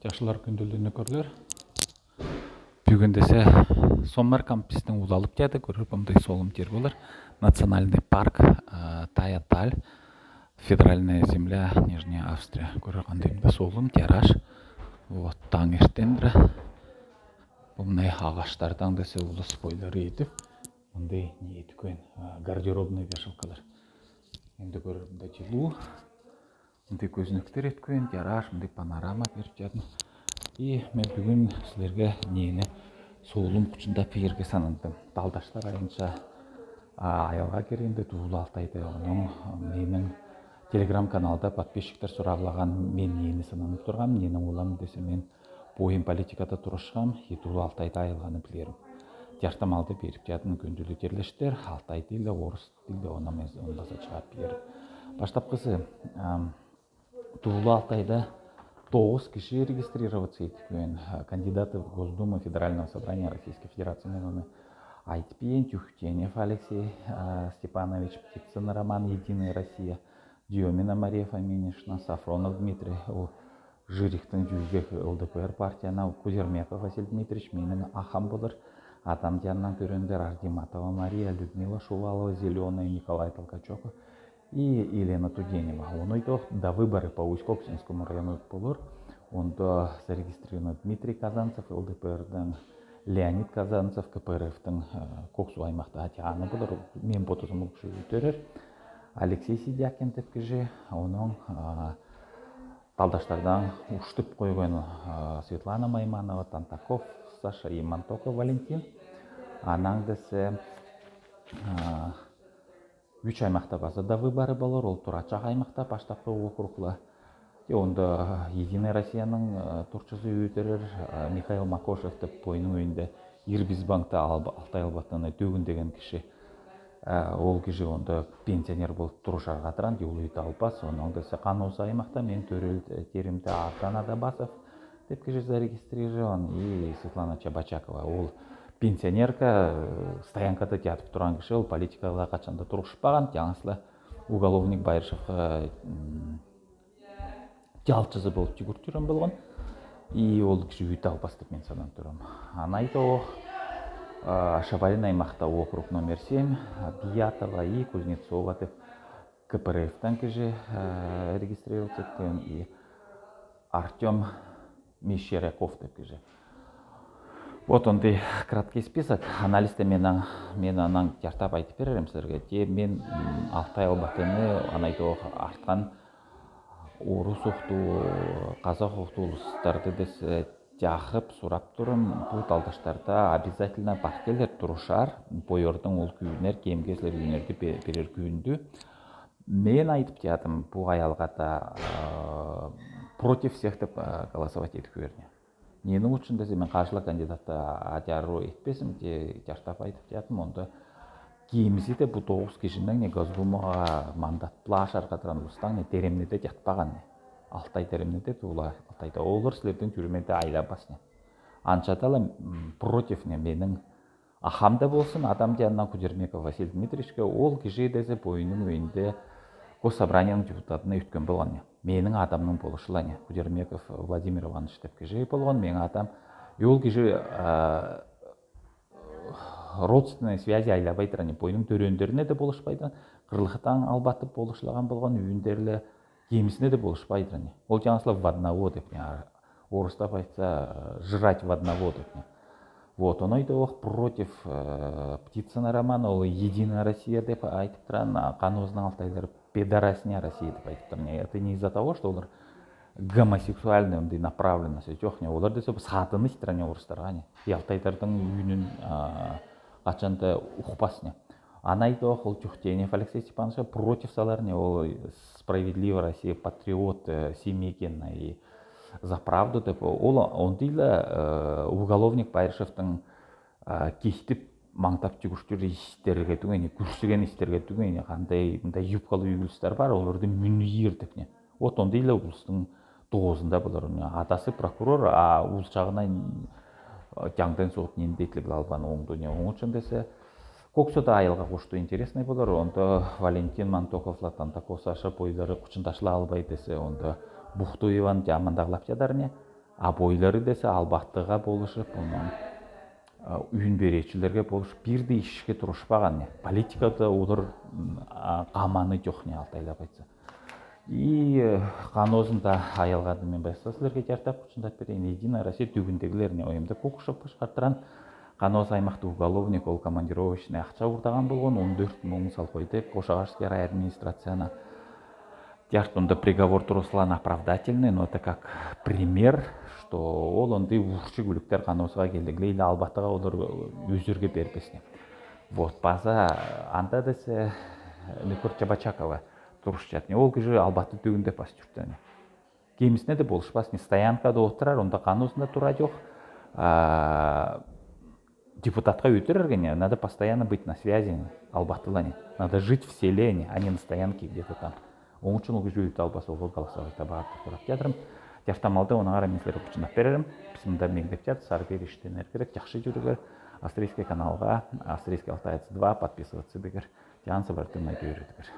Жашылар күндөлүнү көрлөр. Бүгүн десе Соммар кампустун улалып жады көрүп мындай солум жер болор. Национальный парк Тая-Таль, федеральная земля, Нижняя Австрия. Көрөр кандай мындай солум жараш. Вот таң эртендир. Мындай агаштардан десе улуу спойлер етип, мындай не еткөн гардеробный вешалкалар. Енді көрөр мындай жылуу. Мындай көзүнөктөр еткөн жараш, мындай панорама берип жадым. И мен бүгүн силерге нени соолум кучунда пиерге санандым. Талдаштар айынча аялга керенде Дуулу Алтайда онун менин телеграм каналда подписчиктер сурагылаган мен нени сананып тургам, нени улам десе мен боюм политикада турушкам, Дуулу Алтайда айылганы билерим. Жартамалды берип жадым күндүлү жерлештер, Алтай тили, орус тили, онан баса чыгап берип. Баштапкысы Дуулу Алтайда 9 киши регистрироваться еткөн. Кандидаты в Госдуму Федерального собрания Российской Федерации. Мен оны айтып ен, Тюхтенев Алексей Степанович, Птицын Роман, Единая Россия, Дьомина Мария Фоминична, Сафронов Дмитрий, Жирихтың Жюзбек ЛДПР партияна, Кузермеков Василий Дмитриевич, менің ахам болыр. Адам жанынан көрендер Ардиматова Мария, Людмила Шувалова, Зеленая, Николай Толкачев и Елена Туденева. Он до выборы по Усть-Коксинскому району болор. Он зарегистрирован Дмитрий Казанцев, ЛДПРдың, Леонид Казанцев, КПРФтың Коксу аймақта атяны болор. Мен ботозым ұлықшы өтерер. Алексей Сидякин тепкіже, оның талдаштардан уштып қойған Светлана Майманова, Тантаков, Саша Имантоков, Валентин. Анан десе 3 аймақта базада выборы болор, ол Турачак аймақта баштапкы округла. Онда Единая Россияның турчысы өтерер Михаил Макошев деп бойының өйінде Ирбизбанкта Алтай албатыны төгін деген киши. Ол киши онда пенсионер болып турушарға тұран, Юлуйта алпас. Оның десе Каносы аймақта мен төрел теримде Артан Адабасов деп киши зарегистрирован. И Светлана Чабачакова, ол пенсионерка, стоянкада жатып туран киши, ол политикага качанда турушпаган, жаңысылы уголовник Байыршевка жалчысы болып жүгіріп жүрген болған. И ол киши үйті алпас деп мен санап тұрам. Анайто Шабалин аймақта округ номер 7, Биятова и Кузнецова деп КПРФтан киши регистрироваться еткен. И Артем Мещеряков деп киши. Вот ондай краткий список. Анализде мен анан жартап айтып берерим силерге. Мен Алтай албатыны анайто артқан орус уктуу, казак уктуу улустарды десе жакып сурап турум. Бул талдаштарда обязательно партиялар турушар, бойордун ол күйүнөр, кемгеслер күйүнөрдү берер күйүндү. Мен айтып жатым, бул аялга да против всех деп голосовать етіп берді. Нені үшін десе мен қаржылы кандидатты ажару етпесім, жартап айтып жатым, онда кемісі де бұл 9 кишінің не Госдумаға мандат плашарға тұран ұстан не теремнеде жатпаған. Алтай теремнеде туыла Алтайда олар сілердің түрмеде айлабас не. Аншаталы против не менің ахамда болсын, адам жанынан Кузермеков Василий Дмитриевичке ол киши десе бойының өйінде Госсобранияның депутатына өткен болған. Менің адамның болушыланы. Кузермеков Владимир Иванович деп киши болған. Менің адам. Ол киши родственной связи айлабай тұраны. Бойының төрөндеріне де болушпайды. Қырлықтан албатып болушылаған болған. Үйіндерлі кемісіне де болушпайды. Ол жаңасылы в одного деп. Орыстап айтса жрать в одного деп. Вот, он айтып против Птицына Романа, ол Единая Россия деп айтып тұран. Канозының Алтайлары педорасня России деп айтып тұран. Это не из-за того, что олар гомосексуальный направленности жоқ. Олар десе сатыны стране орыстарға. И Алтайлардың үйінін қачанда ұқпасыне. Ана айтып ол Тюхтенев Алексей Степанович против саларне, ол справедливая Россия, патриот, семейкенна и за правду деп. Он дейлі уголовник Байыршевтың кештіп маңтап жүгірштер істерге түгені, күрсіген істерге түгені, қандай юбкалы үйгілістер бар, оларды мүні ердік. Вот он дейлі ұлыстың 9-ында болар. Атасы прокурор, ұл жағына жаңдан соғып нені дейтілік албаны оңды. Оң үшін десе, Коксуда айылға қошты интересный болар. Онда Валентин Мантоковла, Тантаков Саша бойлары құчындашыла албай десе, онда Бухту Иван жамандағылап жадарыне. Бойлары десе албаттыға болышып, онан үйін беречілерге болышып, бірдей ішке тұрышпаған не. Политикада олар қаманы жоқ не алтайлап айтса. И қанозында аялғады мен байқса сілерге жартап құшындап берейін. Единая Россия түгіндегілеріне ойымды қоқышып қашқартыран. Қаноз аймақты уголовник, ол командировочный ақша ұртаған болған, 14 мың сал қойды Қошағашский рай администрацияна. Тяжтунда приговор туруслан оправдательный, но это как пример, что ол ондай ұршы күліктер қанозға келдігле, или албаттыға олар өздерге бербесіне. Вот, база анда десе Ликор Чабачакова тұрыш жатны. Ол күйі албатты төгінде пас жүртені. Кемісіне де болышпасыны стоянкада отырар, онда қанозында тұра жоқ. Депутатқа өтірерген, надо постоянно быть на связи, албаттылане. Надо жить в селе, а не на стоянке где-то там. Оның үшін ол күйі албасы ол голосовать бағатты тұрап жатырым. Жақтамалды оның ара менсілері құчындап берерім. Пісімді меңдеп жат, сары беріштен әркерек, жақшы жүрігер. Австрийский каналға, Австрийский Алтаец 2 подписываться бігер. Жансы бар түмай көрдігер.